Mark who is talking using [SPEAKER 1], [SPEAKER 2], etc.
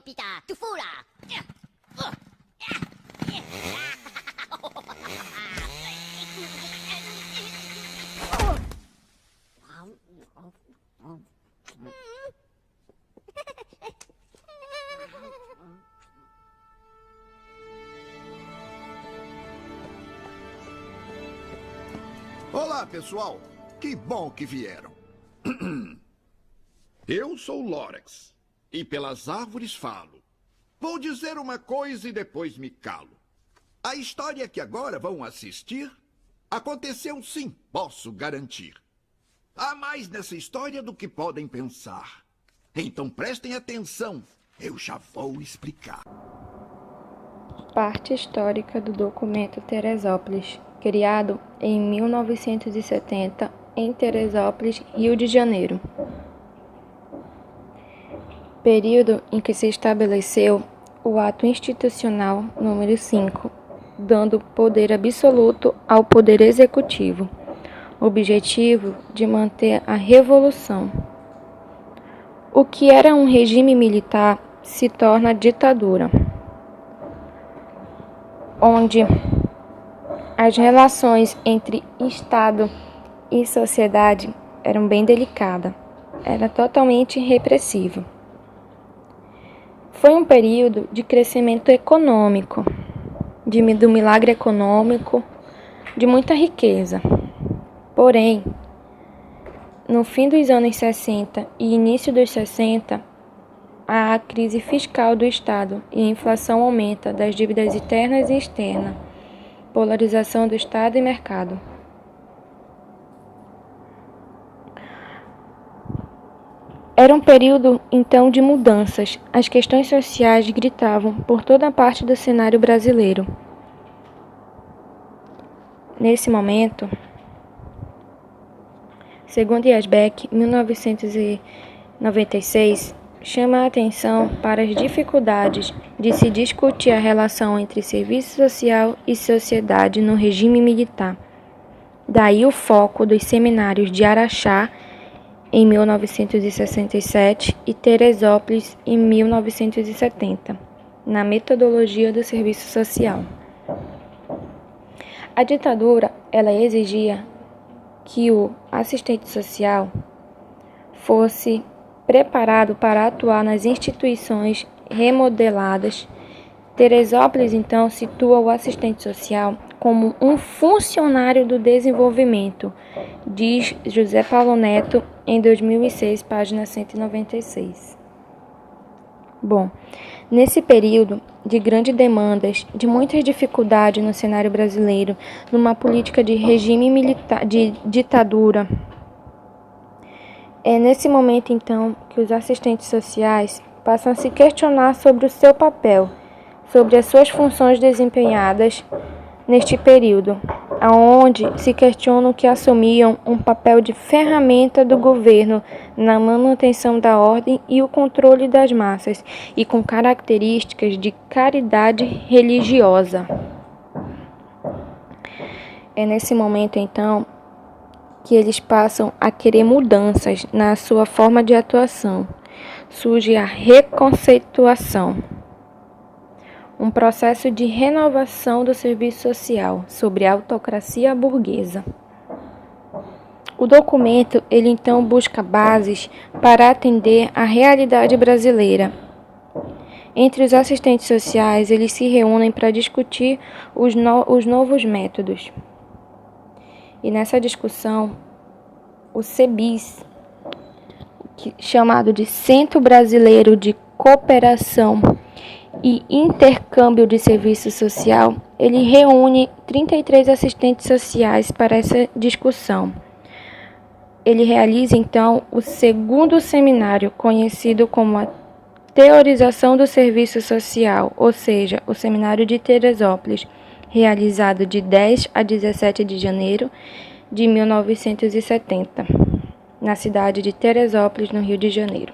[SPEAKER 1] Pita, tu fous là?
[SPEAKER 2] Olá, pessoal. Que bom que vieram. Eu sou Lorax, e pelas árvores falo. Vou dizer uma coisa e depois me calo. A história que agora vão assistir aconteceu sim, posso garantir. Há mais nessa história do que podem pensar. Então prestem atenção, eu já vou explicar.
[SPEAKER 3] Parte histórica do documento Teresópolis, criado em 1970 em Teresópolis, Rio de Janeiro. Período em que se estabeleceu o Ato Institucional número 5, dando poder absoluto ao Poder Executivo, objetivo de manter a Revolução. O que era um regime militar se torna ditadura, onde as relações entre Estado e sociedade eram bem delicadas, era totalmente repressivo. Foi um período de crescimento econômico, do milagre econômico, de muita riqueza. Porém, no fim dos anos 60 e início dos 60, a crise fiscal do Estado e a inflação aumenta das dívidas internas e externas, polarização do Estado e mercado. Era um período, então, de mudanças. As questões sociais gritavam por toda parte do cenário brasileiro. Nesse momento, segundo Yasbeck, 1996, chama a atenção para as dificuldades de se discutir a relação entre serviço social e sociedade no regime militar. Daí o foco dos seminários de Araxá, em 1967, e Teresópolis, em 1970, na metodologia do serviço social. A ditadura, ela exigia que o assistente social fosse preparado para atuar nas instituições remodeladas. Teresópolis, então, situa o assistente social como um funcionário do desenvolvimento, diz José Paulo Neto, em 2006, página 196. Bom, nesse período de grandes demandas, de muitas dificuldades no cenário brasileiro, numa política de regime militar, de ditadura, é nesse momento, então, que os assistentes sociais passam a se questionar sobre o seu papel, sobre as suas funções desempenhadas neste período, aonde se questionam que assumiam um papel de ferramenta do governo na manutenção da ordem e o controle das massas, e com características de caridade religiosa. É nesse momento, então, que eles passam a querer mudanças na sua forma de atuação. Surge a reconceituação, um processo de renovação do serviço social sobre a autocracia burguesa. O documento, ele então busca bases para atender à realidade brasileira. Entre os assistentes sociais, eles se reúnem para discutir os novos métodos. E nessa discussão, o CEBIS, chamado de Centro Brasileiro de Cooperação e Intercâmbio de Serviço Social, ele reúne 33 assistentes sociais para essa discussão. Ele realiza, então, o segundo seminário, conhecido como a Teorização do Serviço Social, ou seja, o Seminário de Teresópolis, realizado de 10 a 17 de janeiro de 1970, na cidade de Teresópolis, no Rio de Janeiro.